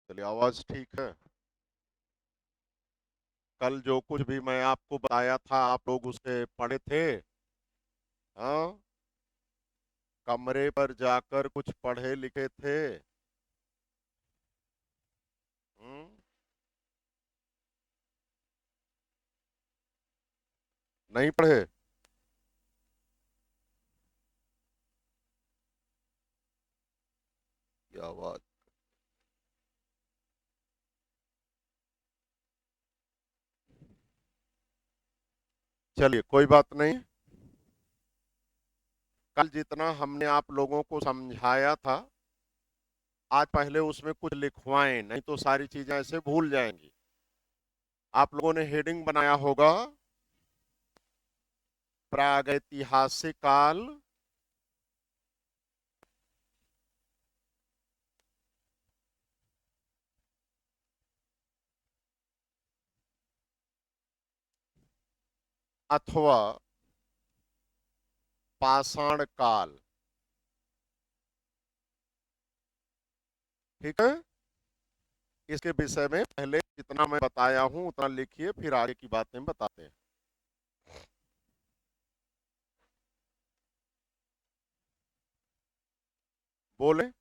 चलिए, आवाज ठीक है। कल जो कुछ भी मैं आपको बताया था, आप लोग उसे पढ़े थे? हाँ, कमरे पर जाकर कुछ पढ़े लिखे थे? हम्म? नहीं पढ़े? क्या बात। चलिए, कोई बात नहीं। कल जितना हमने आप लोगों को समझाया था, आज पहले उसमें कुछ लिखवाएं, नहीं तो सारी चीजें ऐसे भूल जाएंगी। आप लोगों ने हेडिंग बनाया होगा, प्रागैतिहासिक काल अथवा पाषाण काल। ठीक है। इसके विषय में पहले जितना मैं बताया हूं उतना लिखिए, फिर आगे की बातें बताते हैं। बोले।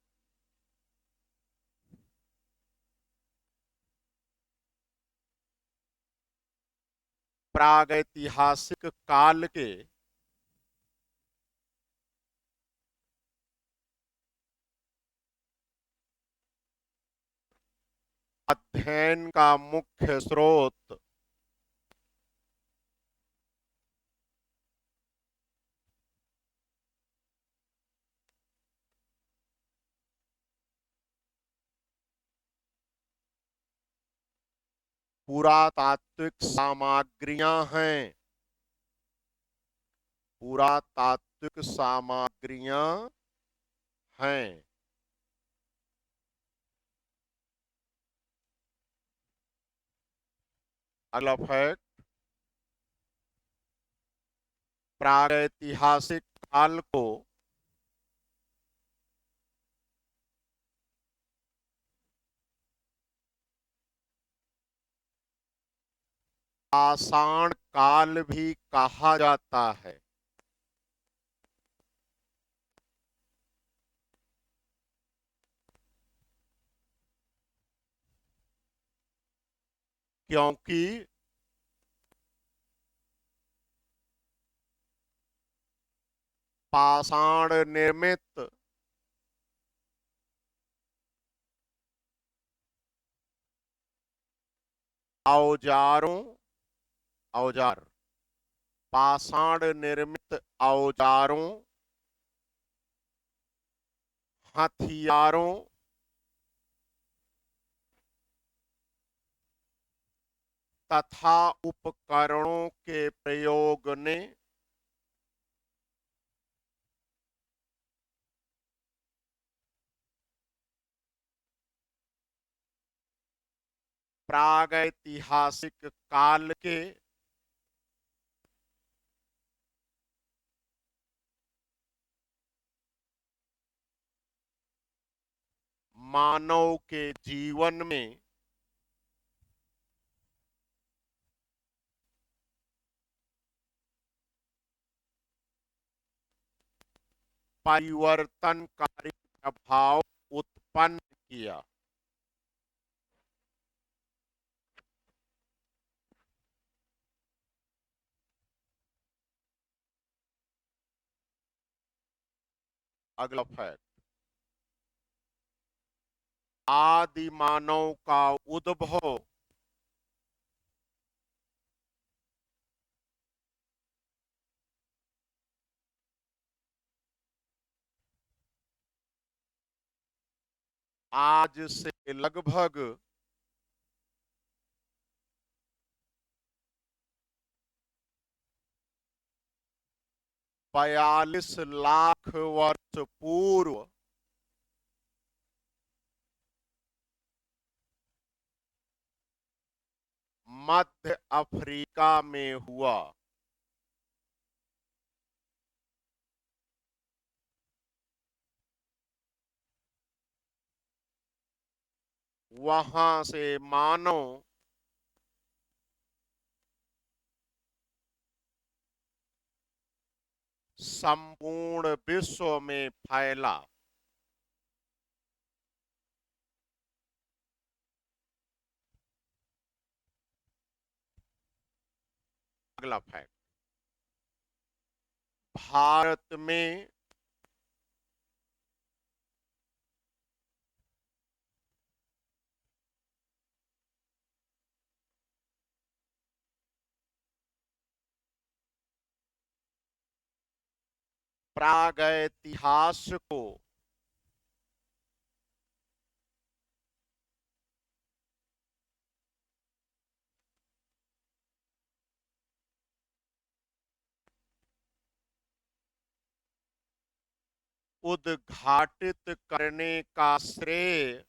प्रागैतिहासिक काल के अध्ययन का मुख्य स्रोत पुरातात्विक सामग्रियां हैं। पुरातात्विक सामग्रियां हैं। अगला फैक्ट। प्रागैतिहासिक काल को पाषाण काल भी कहा जाता है, क्योंकि पाषाण निर्मित औजारों औजार पाषाण निर्मित औजारों, हथियारों तथा उपकरणों के प्रयोग ने प्रागैतिहासिक काल के मानव के जीवन में 'परिवर्तनकारी प्रभाव उत्पन्न किया। अगला फैक्ट। आदि मानव का उद्भव आज से लगभग 42 लाख वर्ष पूर्व मध्य अफ्रीका में हुआ। वहां से मानव संपूर्ण विश्व में फैला। अगला फैक्ट, भारत में प्रागैतिहास को उद्घाटित करने का श्रेय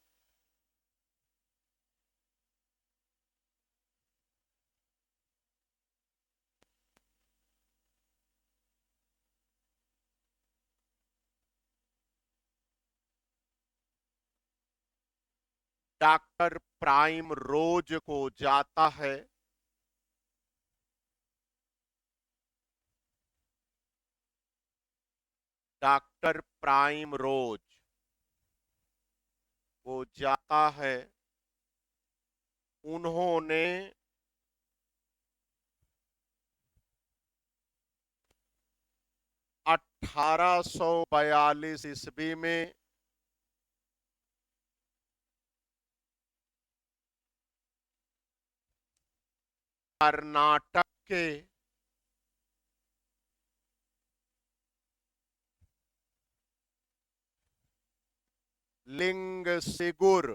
डॉक्टर प्राइम रोज को जाता है। डॉक्टर प्राइम रोज को जाता है। उन्होंने 1842 ईस्वी में कर्नाटक के लिंगसिगुर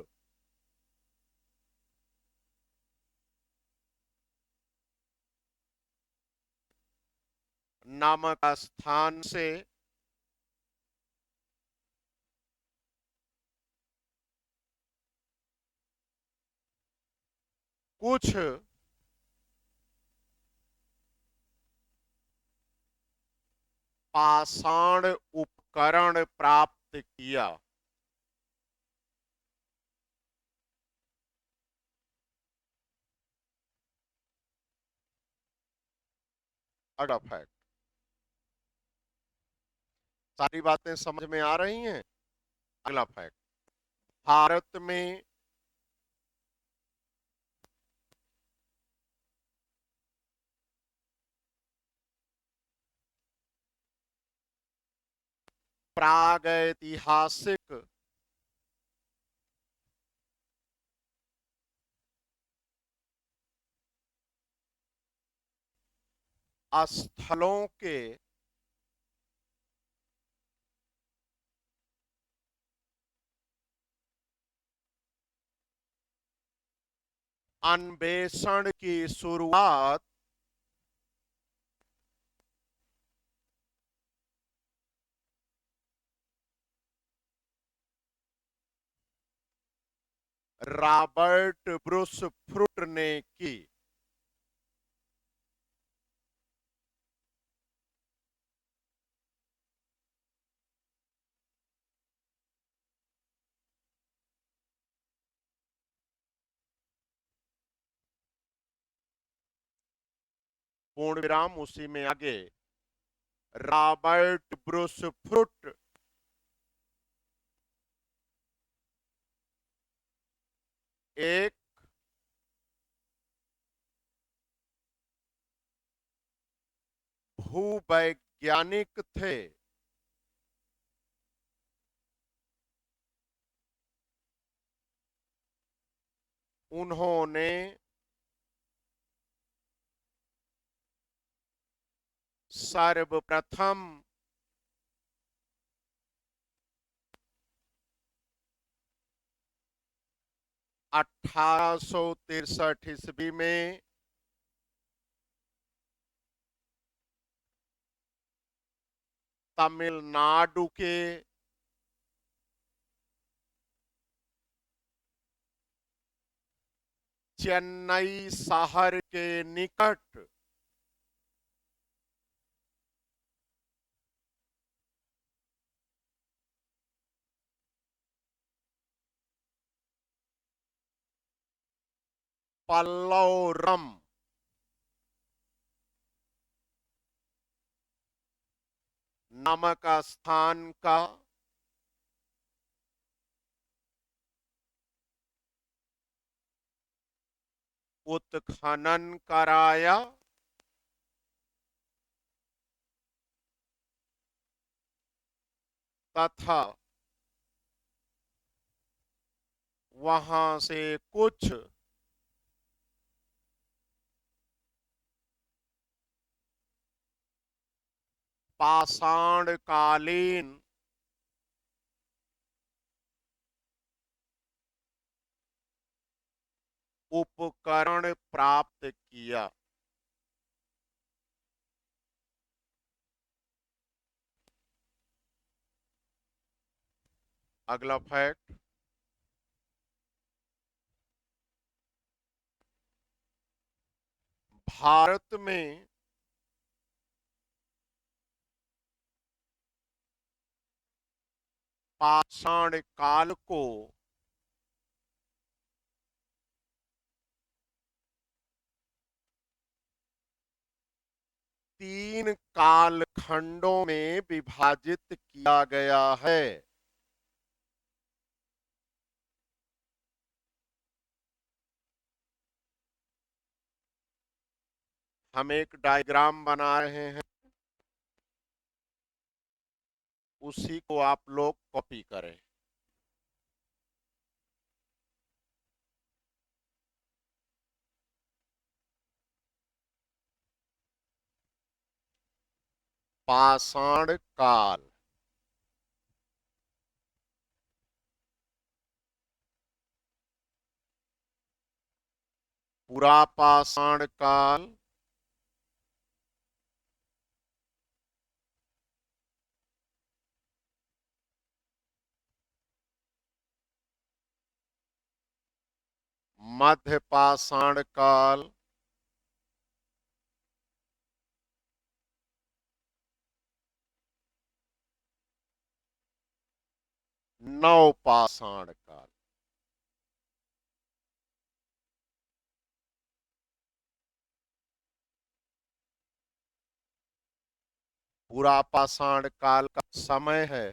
नामक स्थान से कुछ पाषाण उपकरण प्राप्त किया। अगला फैक्ट, सारी बातें समझ में आ रही हैं। अगला फैक्ट, भारत में प्रागैतिहासिक स्थलों के अन्वेषण की शुरुआत रॉबर्ट ब्रूस फ्रूट ने की। पूर्ण विराम, उसी में आगे रॉबर्ट ब्रूस फ्रूट एक भूवैज्ञानिक थे। उन्होंने सर्वप्रथम 1863 ईस्वी में तमिलनाडु के चेन्नई शहर के निकट पल्लवरम, नामक स्थान का उत्खनन कराया तथा वहां से कुछ पाषाणकालीन उपकरण प्राप्त किया। अगला फैक्ट, भारत में पाषाण काल को तीन कालखंडों में विभाजित किया गया है। हम एक डायग्राम बना रहे हैं, उसी को आप लोग कॉपी करें। पाषाण काल, पुरा पाषाण काल, मध्य पाषाण काल, नव पाषाण काल। पुरा पाषाण काल का समय है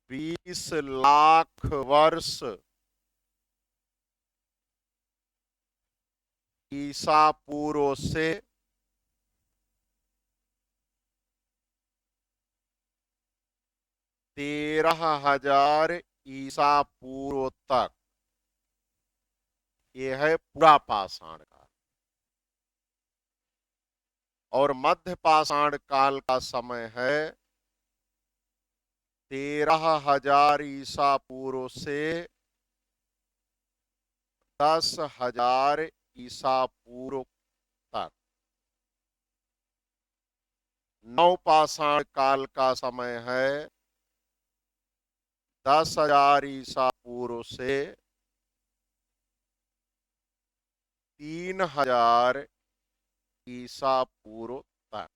20 लाख वर्ष ईसा पूर्व से 13,000 ईसा पूर्व तक। यह है पुरा पाषाण काल। और मध्य पाषाण काल का समय है 13,000 ईसा पूर्व से 10,000 ईसा पूर्व तक। नव पाषाण काल का समय है 10,000 ईसा पूर्व से 3,000 ईसा पूर्व तक।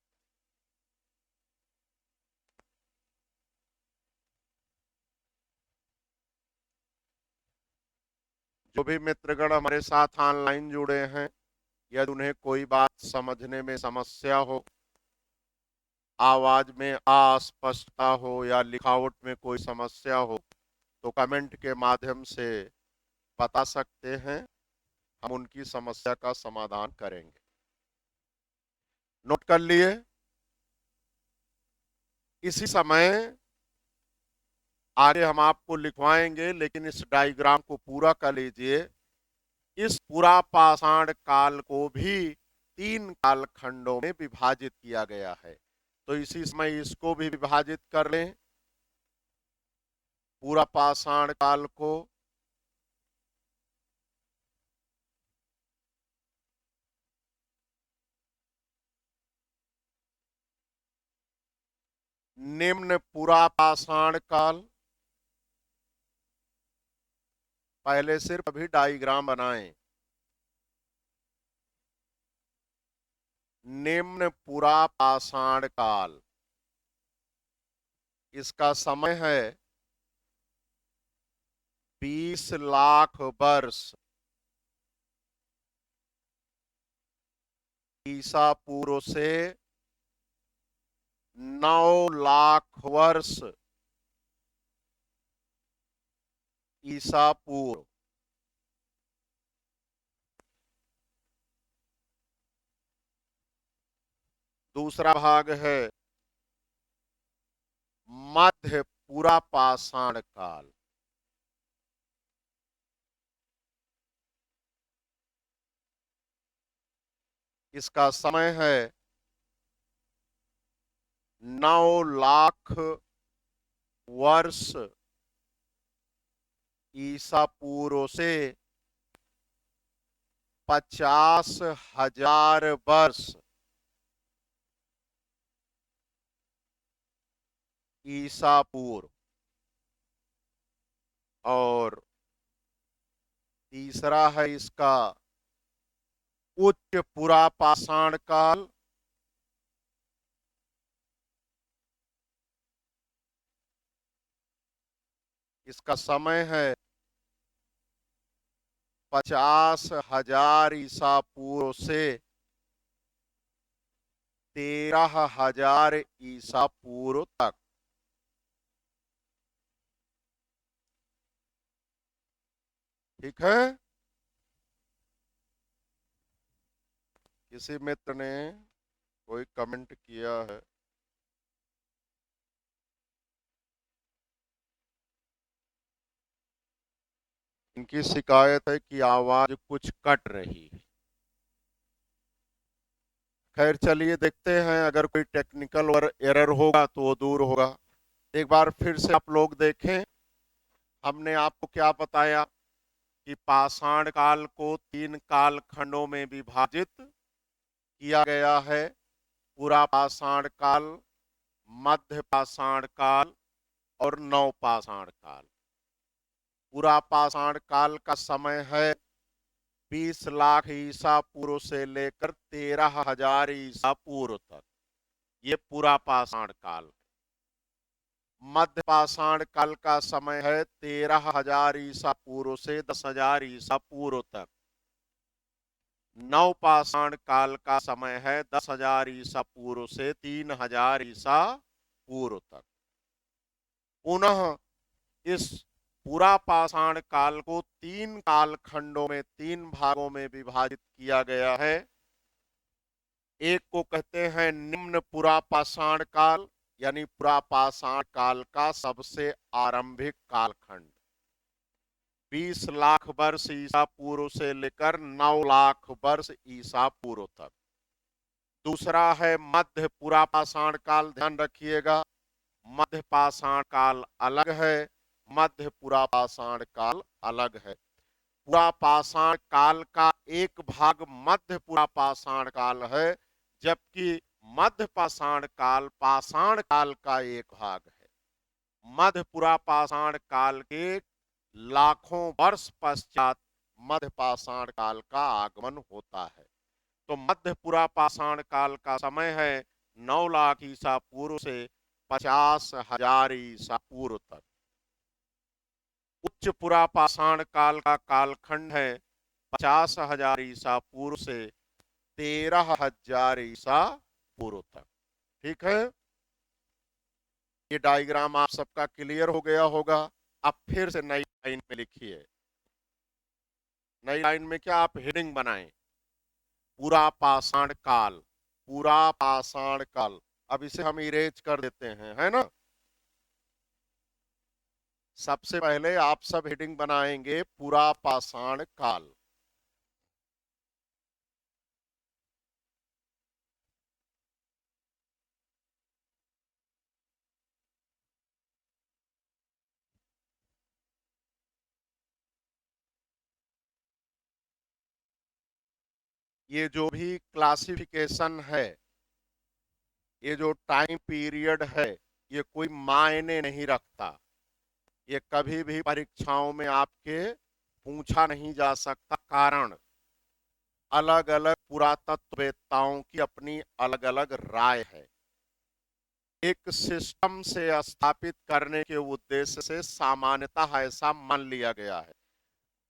जो भी मित्रगण हमारे साथ ऑनलाइन जुड़े हैं, यदि उन्हें कोई बात समझने में समस्या हो, आवाज में अस्पष्टता हो या लिखावट में कोई समस्या हो, तो कमेंट के माध्यम से बता सकते हैं। हम उनकी समस्या का समाधान करेंगे। नोट कर लिए। इसी समय आगे हम आपको लिखवाएंगे, लेकिन इस डायग्राम को पूरा कर लीजिए। इस पूरा पाषाण काल को भी 3 कालखंडों में विभाजित किया गया है, तो इसी समय इसको भी विभाजित कर लें। पूरा पाषाण काल को निम्न पुरा पाषाण काल, पहले सिर्फ अभी डायग्राम बनाएं। निम्न पुरा पाषाण काल, इसका समय है 20 लाख वर्ष ईसा पूर्व से 9 लाख वर्ष ईसा पूर्व। दूसरा भाग है मध्य पूरा पाषाण काल। इसका समय है 9 लाख वर्ष ईसा पूर्व से 50,000 वर्ष ईसा पूर्व। और तीसरा है इसका उच्च पुरा पाषाण काल। इसका समय है 50,000 ईसा पूर्व से 13,000 ईसा पूर्व तक। ठीक है। किसी मित्र ने कोई कमेंट किया है? इनकी शिकायत है कि आवाज कुछ कट रही है। खैर चलिए देखते हैं, अगर कोई टेक्निकल एरर होगा तो वो दूर होगा। एक बार फिर से आप लोग देखें, हमने आपको क्या बताया कि पाषाण काल को 3 काल खंडों में विभाजित किया गया है। पूरा पाषाण काल, मध्य पाषाण काल और नव पाषाण काल। पूरा पाषाण काल का समय है 20 लाख ईसा पूर्व से लेकर 13,000 ईसा पूर्व तक। ये पूरा पाषाण काल। मध्य पाषाण काल का समय है 13,000 ईसा पूर्व से 10,000 ईसा पूर्व तक। नव पाषाण काल का समय है 10,000 ईसा पूर्व से 3,000 ईसा पूर्व तक। पुनः इस पूरा पाषाण काल को 3 काल खंडों में, 3 भागों में विभाजित किया गया है। एक को कहते हैं निम्न पुरा पाषाण काल, यानी पुरा पाषाण काल का सबसे आरंभिक कालखंड 20 लाख वर्ष ईसा पूर्व से लेकर 9 लाख वर्ष ईसा पूर्व तक। दूसरा है मध्य पुरा पाषाण काल। ध्यान रखिएगा, मध्य पाषाण काल अलग है, मध्य पुरा पाषाण काल अलग है। पुरा पाषाण काल का एक भाग मध्य पुरा पाषाण काल है, जबकि मध्य पाषाण काल का एक भाग है। मध्य पुरा पाषाण काल के लाखों वर्ष पश्चात मध्य पाषाण काल का आगमन होता है। तो मध्य पुरा पाषाण काल का समय है 9 लाख ईसा पूर्व से 50,000 ईसा पूर्व तक। उच्च पुरा पाषाण काल का कालखंड है 50,000 ईसा पूर्व से 13,000 ईसा पूर्व तक। ठीक है, ये डायग्राम आप सबका क्लियर हो गया होगा। अब फिर से नई लाइन में लिखिए। नई लाइन में क्या आप हेडिंग बनाएं? पूरा पाषाण काल, पूरा पाषाण काल। अब इसे हम इरेज कर देते हैं, है ना। सबसे पहले आप सब हेडिंग बनाएंगे पूरा पाषाण काल। ये जो भी क्लासिफिकेशन है, ये जो टाइम पीरियड है, ये कोई मायने नहीं रखता। ये कभी भी परीक्षाओं में आपके पूछा नहीं जा सकता। कारण अलग अलग पुरातत्ववेत्ताओं की अपनी अलग अलग राय है। एक सिस्टम से स्थापित करने के उद्देश्य से सामान्यतः ऐसा मान लिया गया है।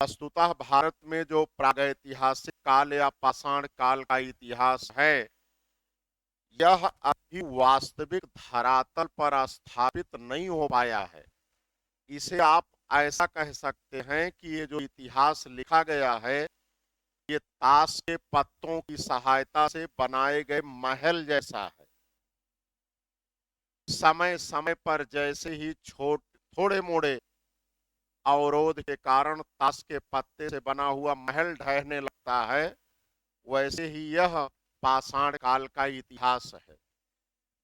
वस्तुतः भारत में जो प्रागैतिहासिक काल या पाषाण काल का इतिहास है, यह अभी वास्तविक धरातल पर स्थापित नहीं हो पाया है। इसे आप ऐसा कह सकते हैं कि ये जो इतिहास लिखा गया है, ये ताश के पत्तों की सहायता से बनाए गए महल जैसा है। समय समय पर जैसे ही थोड़े मोड़े अवरोध के कारण ताश के पत्ते से बना हुआ महल ढहने लगता है, वैसे ही यह पाषाण काल का इतिहास है।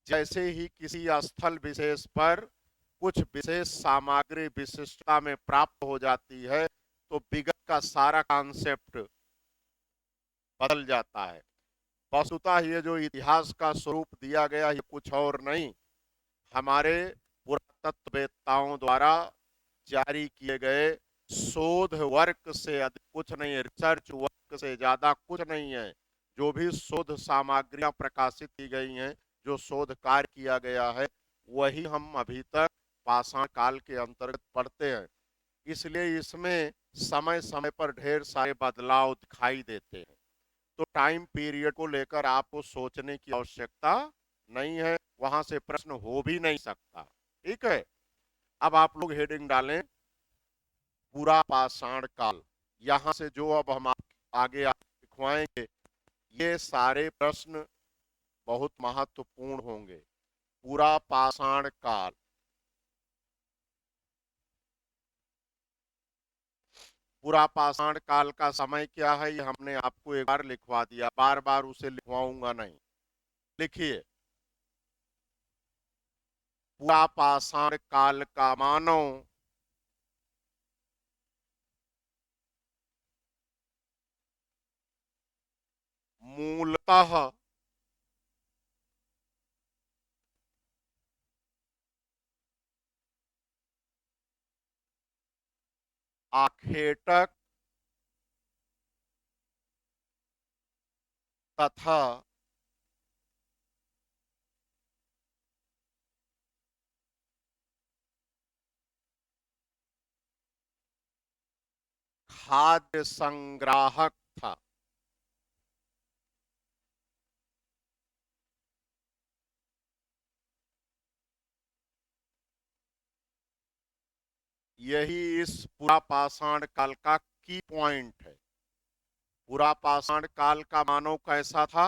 जैसे ही किसी स्थल विशेष पर कुछ विशेष सामग्री विशिष्टता में प्राप्त हो जाती है, तो विगत का सारा कॉन्सेप्ट बदल जाता है। वस्तुतः ये जो इतिहास का स्वरूप दिया गया, ये कुछ और नहीं, हमारे पुरातत्ववेत्ताओं द्वारा जारी किए गए शोध वर्क से अधिक कुछ नहीं है, रिसर्च वर्क से ज्यादा कुछ नहीं है। जो भी शोध सामग्रियां प्रकाशित की गई हैं, जो शोध कार्य किया गया है, वही हम अभी तक पाषाण काल के अंतर्गत पढ़ते हैं। इसलिए इसमें समय समय पर ढेर सारे बदलाव दिखाई देते हैं। तो टाइम पीरियड को लेकर आपको सोचने की आवश्यकता नहीं है, वहां से प्रश्न हो भी नहीं सकता। ठीक है, अब आप लोग हेडिंग डालें पूरा पाषाण काल। यहां से जो अब हम आगे लिखवाएंगे, ये सारे प्रश्न बहुत महत्वपूर्ण होंगे। पूरा पाषाण काल, पूरा पाषाण काल का समय क्या है, ये हमने आपको एक बार लिखवा दिया, बार बार उसे लिखवाऊंगा नहीं। लिखिए, पूरा पाषाण काल का मानव मूलतः आखेटक तथा खाद्य संग्राहक था। यही इस पूरा पाषाण काल का की पॉइंट है। पूरा पाषाण काल का मानव कैसा था?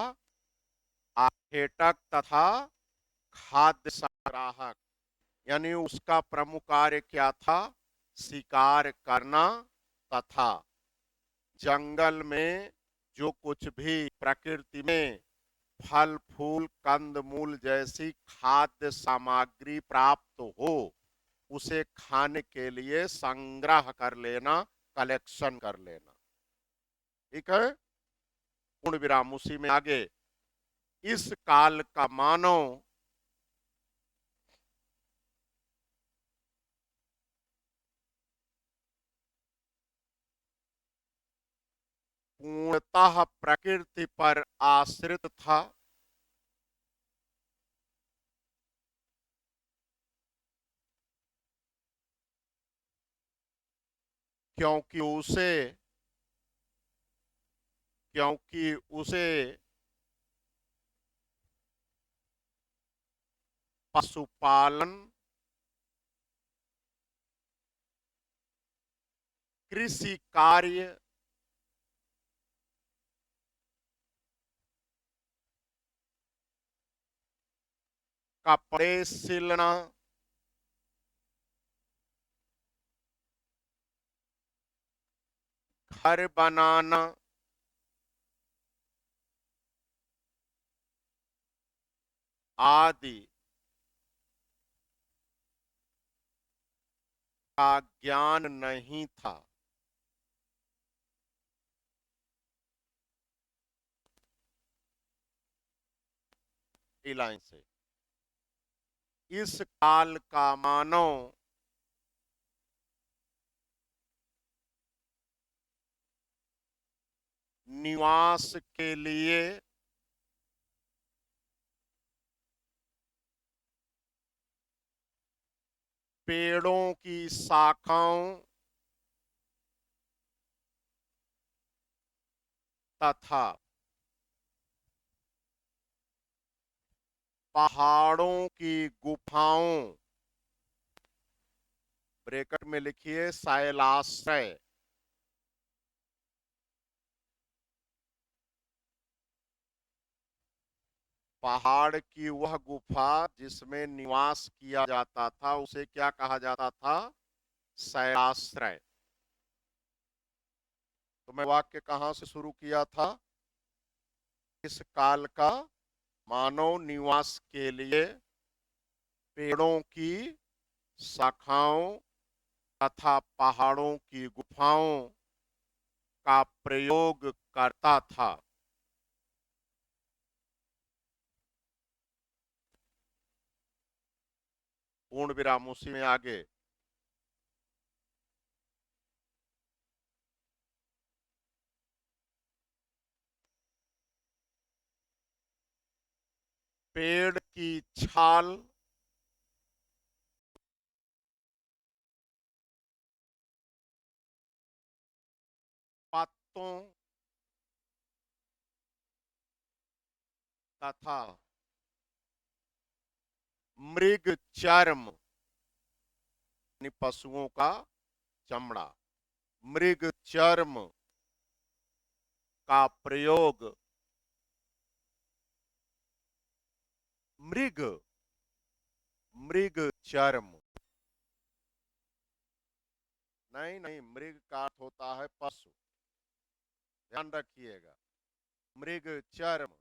आखेटक तथा खाद्य संग्राहक। यानी उसका प्रमुख कार्य क्या था? शिकार करना तथा जंगल में जो कुछ भी प्रकृति में फल फूल कंद मूल जैसी खाद्य सामग्री प्राप्त हो, उसे खाने के लिए संग्रह कर लेना, कलेक्शन कर लेना। ठीक है, पूर्ण विराम। उसी में आगे, इस काल का मानव पूर्णतः प्रकृति पर आश्रित था। क्योंकि उसे क्योंकि उसे पशुपालन, कृषि कार्य, कपड़े सिलना, घर बनाना आदि का ज्ञान नहीं था। लाइन से, इस काल का मानव निवास के लिए पेड़ों की शाखाओं तथा पहाड़ों की गुफाओं, ब्रैकेट में लिखिए शैलाश्रय, पहाड़ की वह गुफा जिसमें निवास किया जाता था उसे क्या कहा जाता था? शैलाश्रय। तो मैं वाक्य कहां से शुरू किया था? इस काल का मानव निवास के लिए पेड़ों की शाखाओं तथा पहाड़ों की गुफाओं का प्रयोग करता था। पूर्ण विराम उसी में आगे। पेड़ की छाल पत्तों तथा मृग चर्म यानी पशुओं का चमड़ा, मृग चर्म का प्रयोग मृग मृग चर्म नहीं नहीं, मृग का अर्थ होता है पशु, ध्यान रखिएगा। मृग चर्म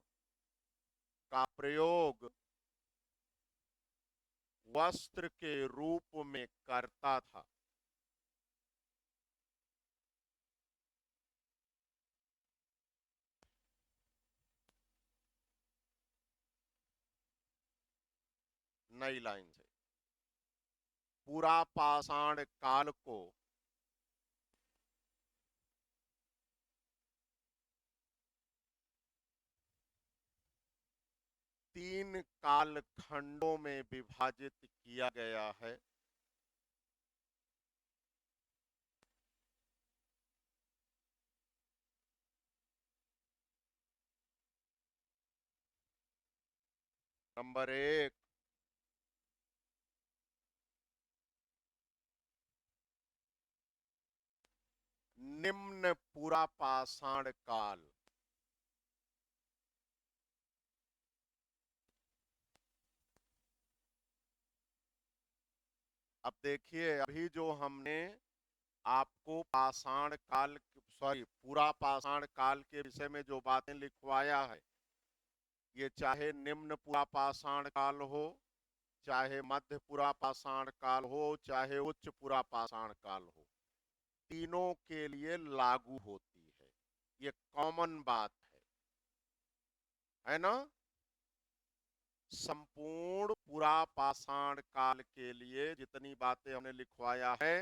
का प्रयोग वस्त्र के रूप में करता था। नई लाइन से, पूरा पाषाण काल को तीन कालखंडों में विभाजित किया गया है। नंबर एक, निम्न पूरा पाषाण काल। अब देखिए, अभी जो हमने आपको पाषाण काल, सॉरी, पूरा पाषाण काल के विषय में जो बातें लिखवाया है, ये चाहे निम्न पूरा पाषाण काल हो, चाहे मध्य पूरा पाषाण काल हो, चाहे उच्च पूरा पाषाण काल हो, तीनों के लिए लागू होती है। ये कॉमन बात है ना? संपूर्ण पूरा पाषाण काल के लिए जितनी बातें हमने लिखवाया है,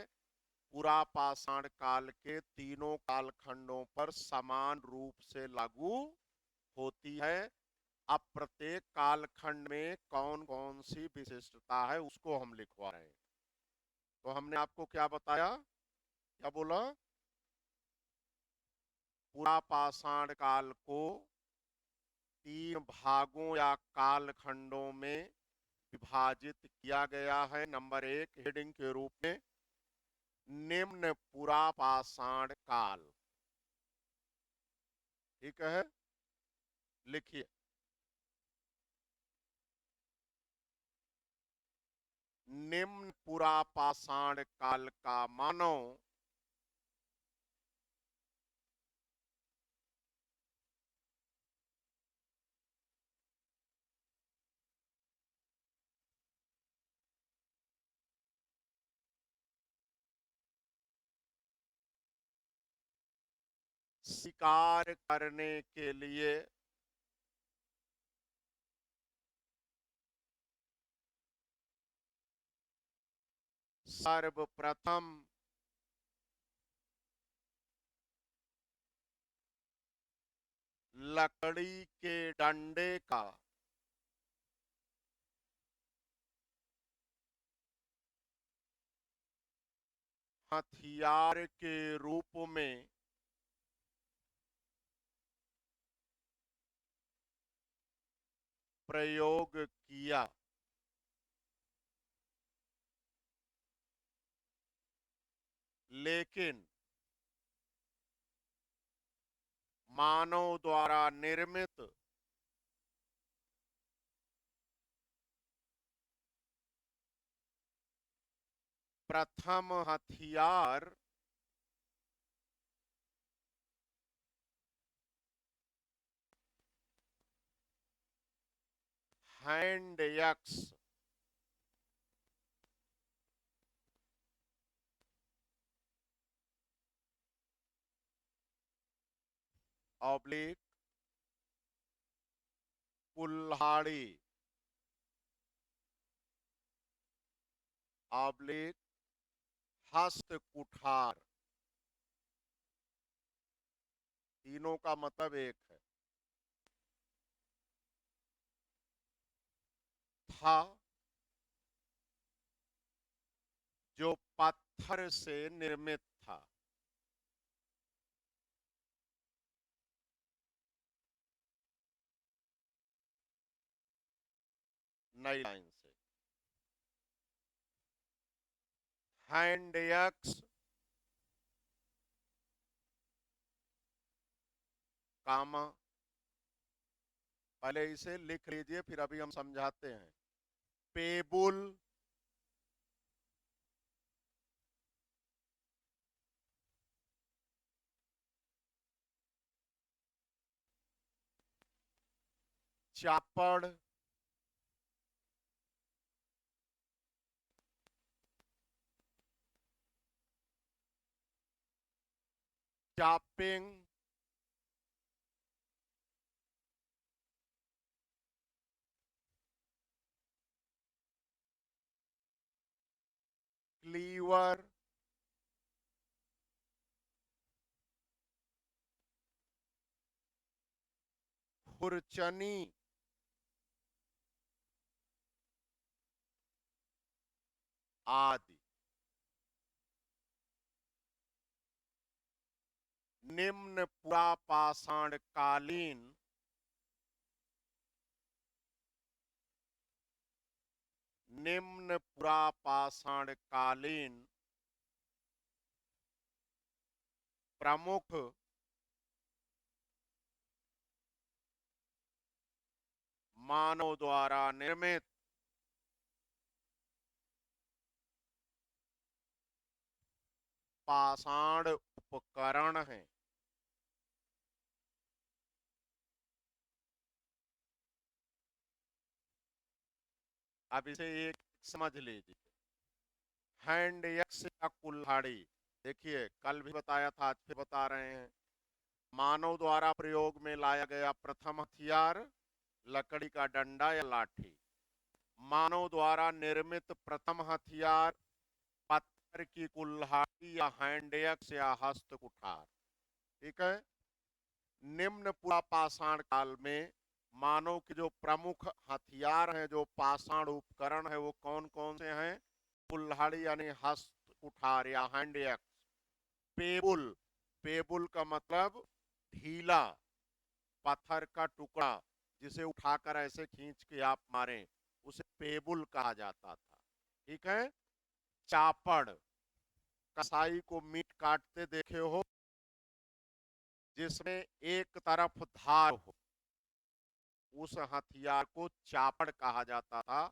पूरा पाषाण काल के तीनों कालखंडों पर समान रूप से लागू होती है। अब प्रत्येक कालखंड में कौन कौन सी विशिष्टता है उसको हम लिखवा रहे हैं। तो हमने आपको क्या बताया, क्या बोला? पूरा पाषाण काल को तीन भागों या कालखंडों में विभाजित किया गया है। नंबर एक, हेडिंग के रूप में, निम्न पूरा पाषाण काल। ठीक है, लिखिए। निम्न पूरा पाषाण काल का मानव शिकार करने के लिए सर्वप्रथम लकड़ी के डंडे का हथियार के रूप में प्रयोग किया। लेकिन मानव द्वारा निर्मित प्रथम हथियार हैंड एक्स ऑब्लिक कुल्हाड़ी ऑब्लिक हस्त कुठार, तीनों का मतलब एक है। था जो पत्थर से निर्मित था। नई लाइन से हैंड एक्स कामा, पहले इसे लिख लीजिए फिर अभी हम समझाते हैं। पेबुल चापड़ चापिंग क्लीवर खुरचनी आदि। निम्न पुरापाषाण कालीन निम्न पुरापाषाण कालीन प्रमुख मानव द्वारा निर्मित पाषाण उपकरण हैं। अब इसे एक समझ लीजिए। हैंड एक्स या कुल्हाड़ी, देखिए कल भी बताया था आज फिर बता रहे हैं। मानव द्वारा प्रयोग में लाया गया प्रथम हथियार लकड़ी का डंडा या लाठी। मानव द्वारा निर्मित प्रथम हथियार पत्थर की कुल्हाड़ी या हैंड एक्स या हस्त कुठार। ठीक है। निम्न पुरापाषाण काल में मानव के जो प्रमुख हथियार हैं, जो पाषाण उपकरण है, वो कौन कौन से हैं? कुल्हाड़ी यानी हस्त कुठार या हैंड एक्स। पेबुल, पेबुल का मतलब ढीला पत्थर का टुकड़ा, जिसे उठाकर ऐसे खींच के आप मारें, उसे पेबुल कहा जाता था। ठीक है। चापड़, कसाई को मीट काटते देखे हो जिसमें एक तरफ धार हो, उस हथियार को चापड़ कहा जाता था।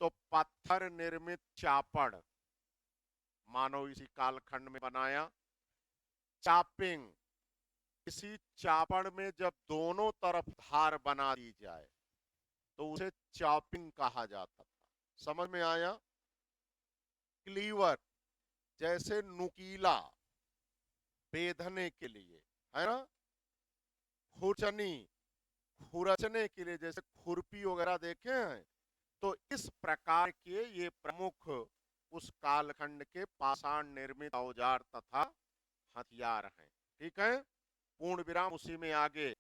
तो पत्थर निर्मित चापड़ मानव इसी कालखंड में बनाया। चापिंग, इसी चापड़ में जब दोनों तरफ धार बना दी जाए तो उसे चॉपिंग कहा जाता था। समझ में आया? क्लीवर, जैसे नुकीला बेधने के लिए, है ना। खुरचनी, खुरचने के लिए, जैसे खुरपी वगैरह देखे हैं। तो इस प्रकार के ये प्रमुख उस कालखंड के पाषाण निर्मित औजार तथा हथियार हैं। ठीक है। पूर्ण विराम, उसी में आगे।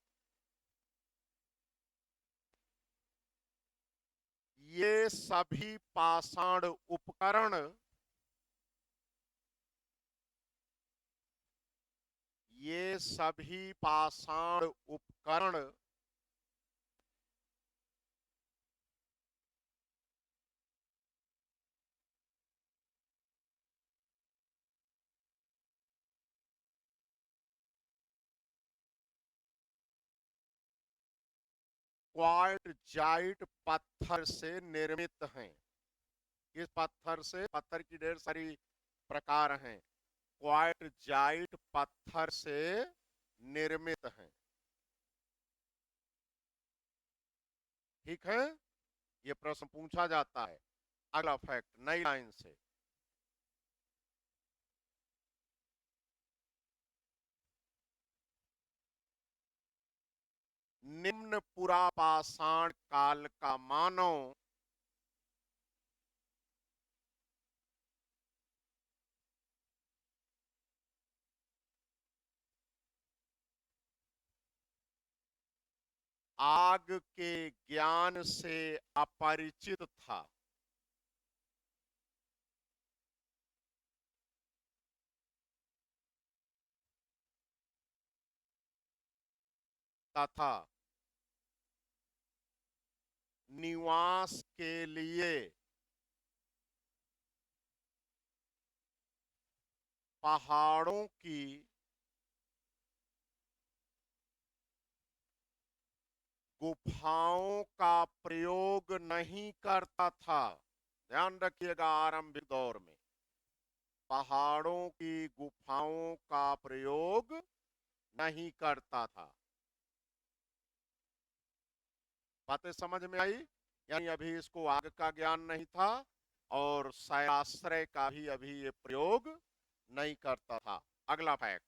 ये सभी पाषाण उपकरण ये सभी पाषाण उपकरण क्वार्टजाइट पत्थर से निर्मित हैं। इस पत्थर से, पत्थर की ढेर सारी प्रकार हैं, क्वार्टजाइट पत्थर से निर्मित हैं। ठीक है, ये प्रश्न पूछा जाता है। अगला फैक्ट नई लाइन से, निम्न पुरापाषाण काल का मानव आग के ज्ञान से अपरिचित था तथा निवास के लिए पहाड़ों की गुफाओं का प्रयोग नहीं करता था। ध्यान रखिएगा, आरंभिक दौर में पहाड़ों की गुफाओं का प्रयोग नहीं करता था। बातें समझ में आई? यानी अभी इसको आग का ज्ञान नहीं था और शैलाश्रय का भी अभी ये प्रयोग नहीं करता था। अगला फैक्ट,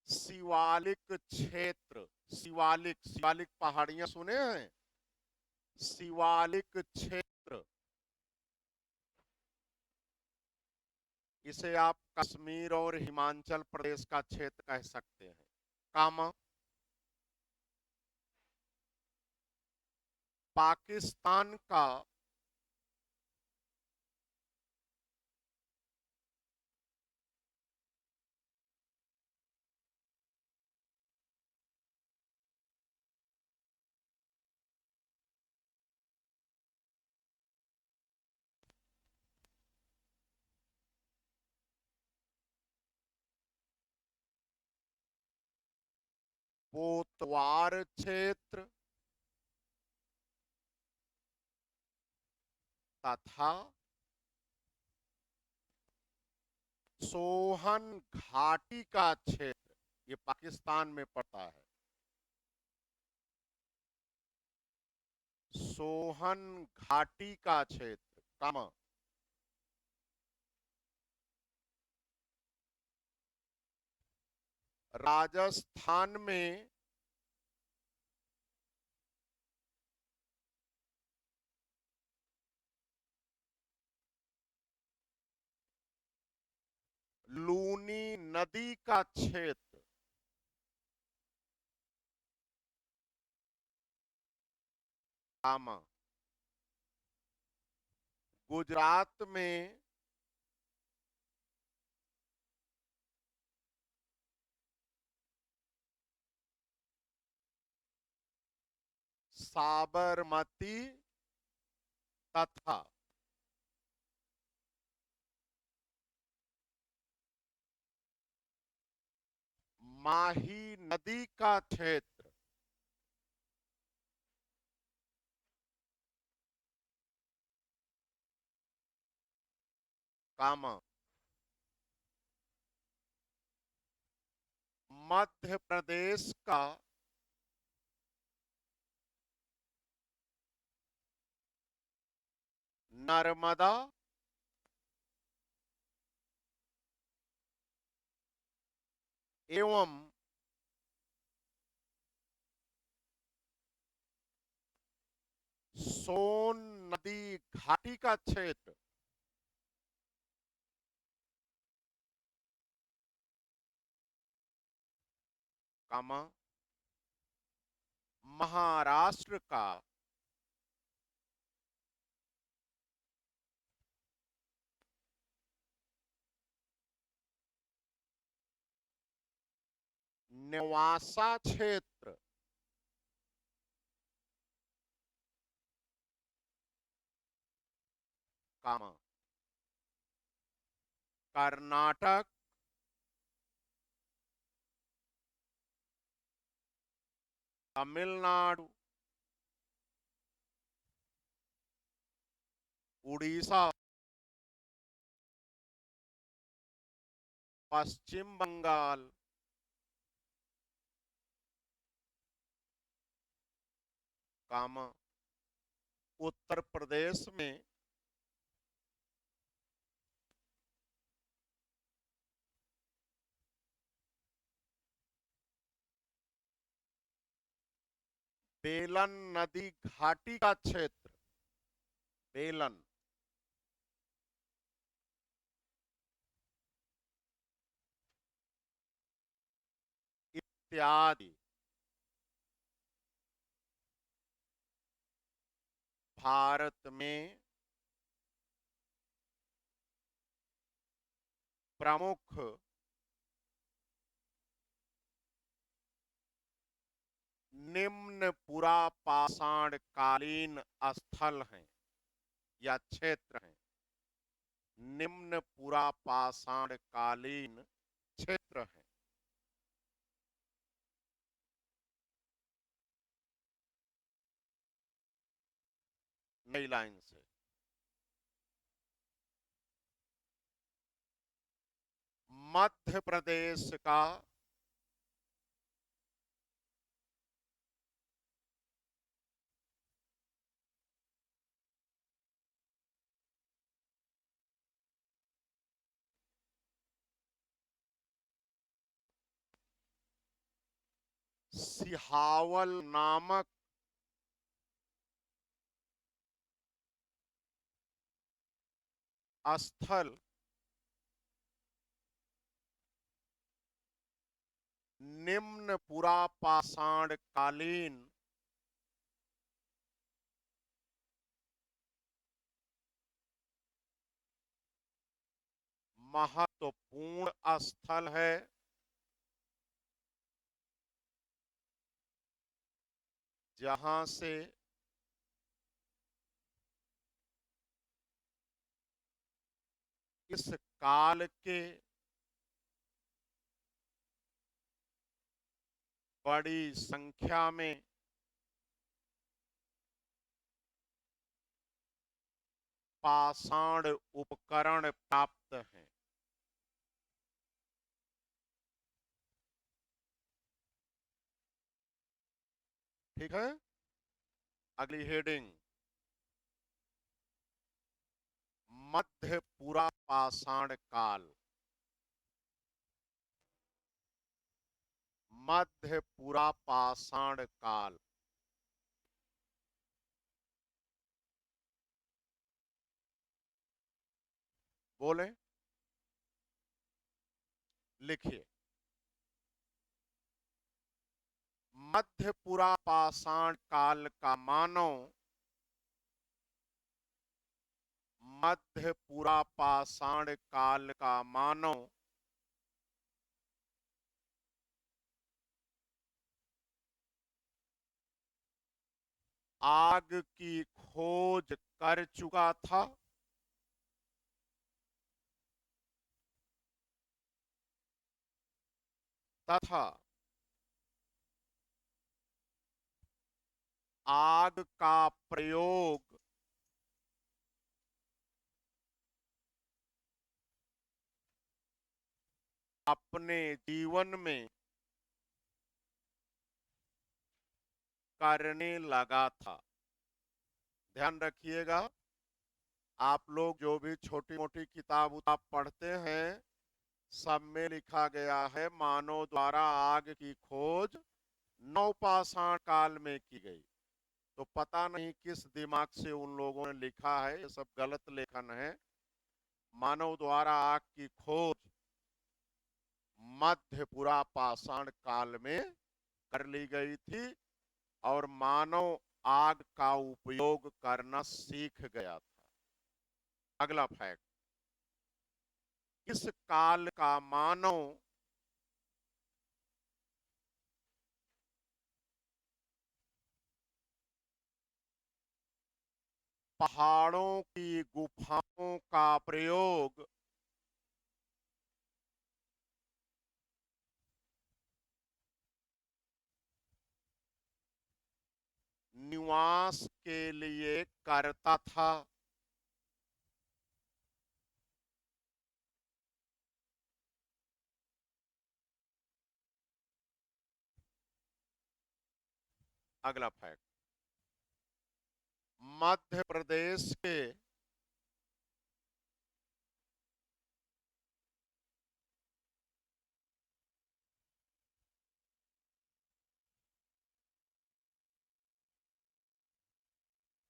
शिवालिक क्षेत्र, शिवालिक, शिवालिक पहाड़ियां सुने हैं? शिवालिक क्षेत्र, इसे आप कश्मीर और हिमाचल प्रदेश का क्षेत्र कह सकते हैं। कामा, पाकिस्तान का पोतवार क्षेत्र तथा सोहन घाटी का क्षेत्र, ये पाकिस्तान में पड़ता है। सोहन घाटी का क्षेत्र, कामा, राजस्थान में लूनी नदी का क्षेत्र, कामा, गुजरात में साबरमती तथा माही नदी का क्षेत्र, कामा, मध्य प्रदेश का नर्मदा एवं सोन नदी घाटी का क्षेत्र, कामा, महाराष्ट्र का नेवासा क्षेत्र कामा कर्नाटक तमिलनाडु उड़ीसा पश्चिम बंगाल कामा उत्तर प्रदेश में बेलन नदी घाटी का क्षेत्र बेलन इत्यादि भारत में प्रमुख निम्न पुरापाषाण कालीन स्थल हैं या क्षेत्र हैं। निम्न पुरापाषाण कालीन क्षेत्र हैं। नई लाइन से मध्य प्रदेश का सिहावल नामक स्थल निम्न पुरापाषाण कालीन महत्वपूर्ण स्थल है। जहां से इस काल के बड़ी संख्या में पाषाण उपकरण प्राप्त हैं। ठीक है। अगली हेडिंग मध्य पुरापाषाण काल। मध्य पुरापाषाण काल बोले लिखिए। मध्य पुरापाषाण काल का मानव मध्य पुरापाषाण काल का मानव आग की खोज कर चुका था तथा आग का प्रयोग अपने जीवन में करने लगा था। ध्यान रखिएगा, आप लोग जो भी छोटी मोटी किताब उताब पढ़ते हैं सब में लिखा गया है मानव द्वारा आग की खोज नवपाषाण काल में की गई। तो पता नहीं किस दिमाग से उन लोगों ने लिखा है, ये सब गलत लेखन है। मानव द्वारा आग की खोज मध्य पुरापाषाण काल में कर ली गई थी और मानव आग का उपयोग करना सीख गया था। अगला फैक्ट, इस काल का मानव पहाड़ों की गुफाओं का प्रयोग निवास के लिए करता था। अगला फैक्ट, मध्य प्रदेश के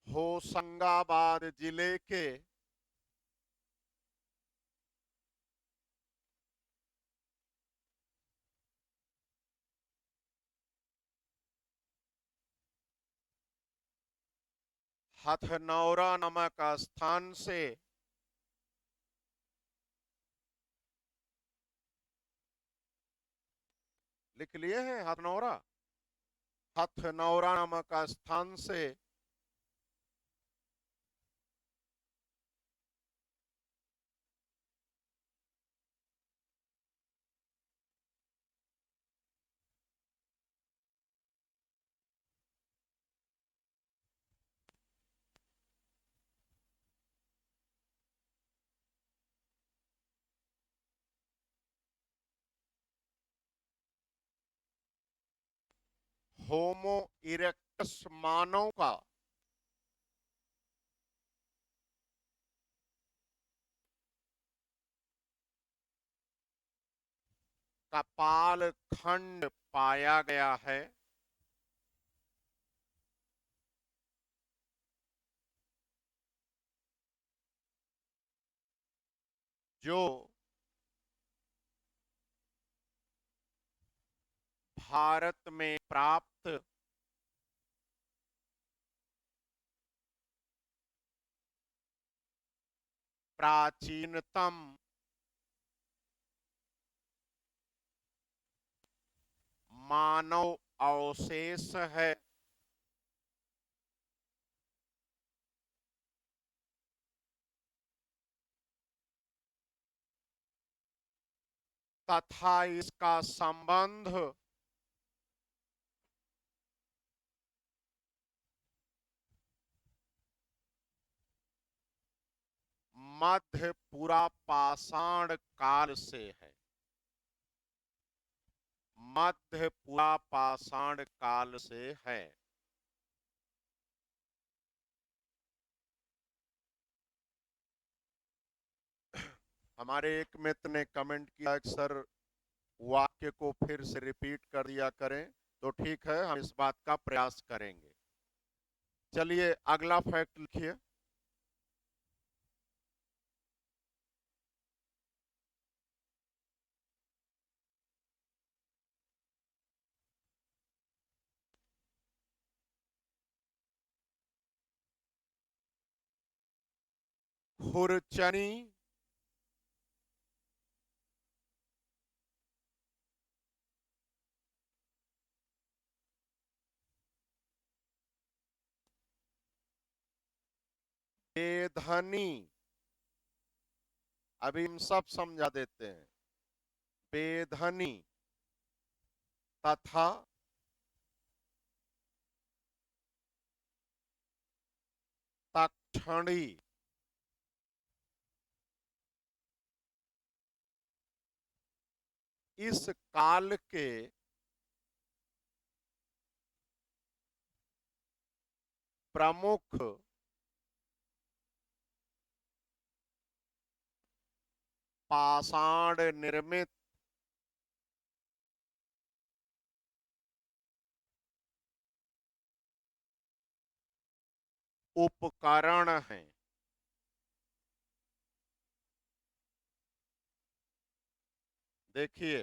होशंगाबाद जिले के हथनौरा नामक स्थान से लिख लिए हैं हथनौरा। हथनौरा नामक स्थान से होमो इरेक्टस मानव का कपाल खंड पाया गया है। जो भारत में प्राप्त प्राचीनतम मानव अवशेष है। तथा इसका संबंध मध्यपुरा पाषाण काल से है। मध्यपुरा पाषाण काल से है। हमारे एक मित्र ने कमेंट किया कि सर वाक्य को फिर से रिपीट कर दिया करें, तो ठीक है, हम इस बात का प्रयास करेंगे। चलिए अगला फैक्ट लिखिए। खुरचनी बेधनी, अभी हम सब समझा देते हैं। बेधनी तथा तक्षणी इस काल के प्रमुख पाषाण निर्मित उपकरण हैं। देखिए,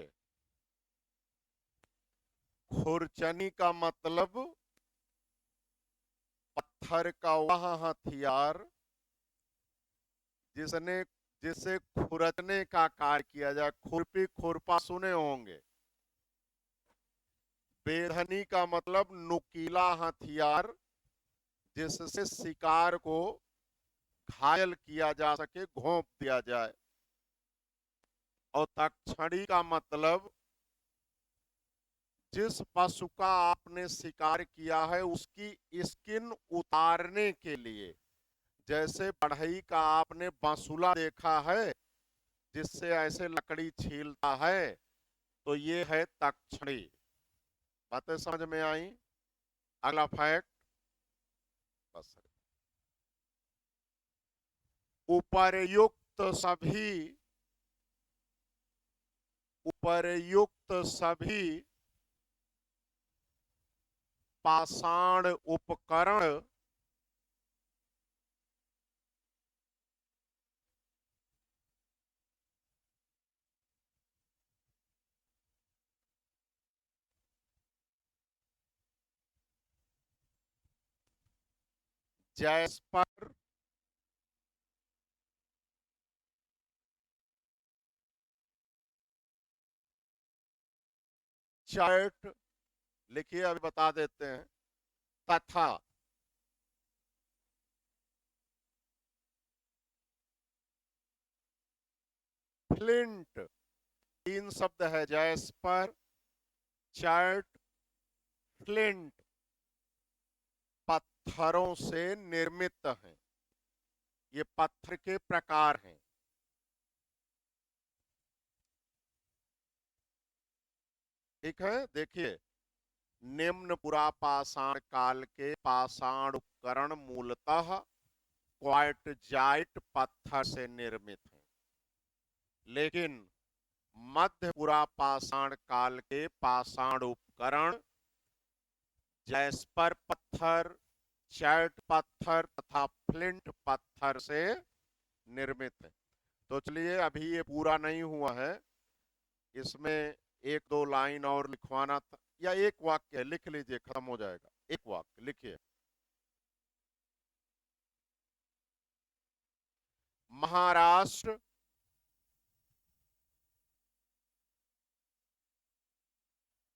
खुरचनी का मतलब पत्थर का वह हथियार जिसने जिसे खुरचने का कार्य किया जाए। खुरपी खुरपा सुने होंगे। बेधनी का मतलब नुकीला हथियार जिससे शिकार को घायल किया जा सके, घोंप दिया जाए। और तक्षणी का मतलब जिस पशु का आपने शिकार किया है उसकी स्किन उतारने के लिए, जैसे बढ़ई का आपने बांसुला देखा है जिससे ऐसे लकड़ी छीलता है, तो ये है तक्षणी। बातें समझ में आई? अगला फैक्ट बस। उपर्युक्त सभी पाषाण उपकरण जैस्पर, चर्ट, लिखिए अभी बता देते हैं, तथा फ्लिंट, तीन शब्द है, जैस्पर, चर्ट, फ्लिंट, पत्थरों से निर्मित हैं। ये पत्थर के प्रकार हैं। ठीक है, देखिए, निम्न पुरापाषाण काल के पाषाण उपकरण मूलतः क्वार्टजाइट पत्थर से निर्मित हैं, लेकिन मध्य पुरापाषाण काल के पाषाण उपकरण जैस्पर पत्थर, चैट पत्थर तथा फ्लिंट पत्थर से निर्मित है। तो चलिए, अभी ये पूरा नहीं हुआ है, इसमें एक दो लाइन और लिखवाना था, या एक वाक्य लिख लीजिए, खत्म हो जाएगा। एक वाक्य लिखिए, महाराष्ट्र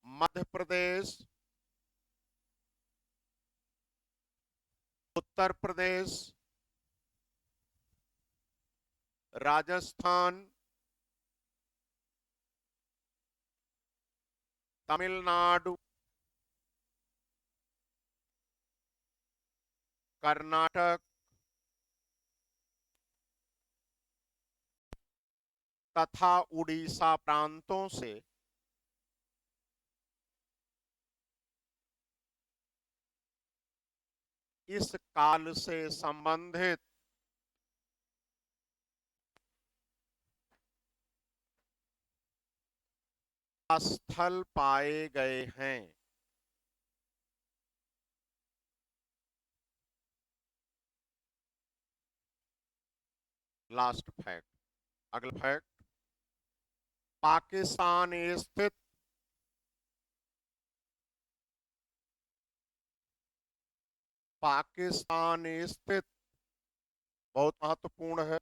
मध्य प्रदेश उत्तर प्रदेश राजस्थान तमिलनाडु कर्नाटक तथा उड़ीसा प्रांतों से इस काल से संबंधित स्थल पाए गए हैं। Last fact. अगला फैक्ट, पाकिस्तान स्थित पाकिस्तान स्थित बहुत महत्वपूर्ण है,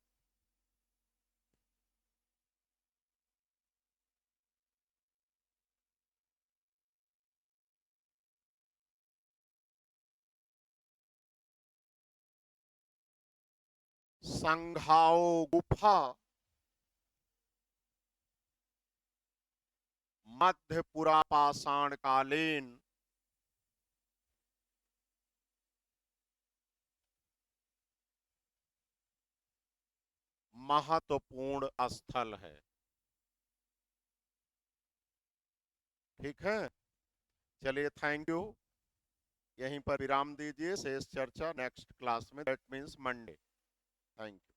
संघाओ गुफा मध्य पुरापाषाण कालीन महत्वपूर्ण स्थल है। ठीक है, चलिए, थैंक यू। यहीं पर विराम दीजिए, शेष चर्चा नेक्स्ट क्लास में, that means Monday. Thank you.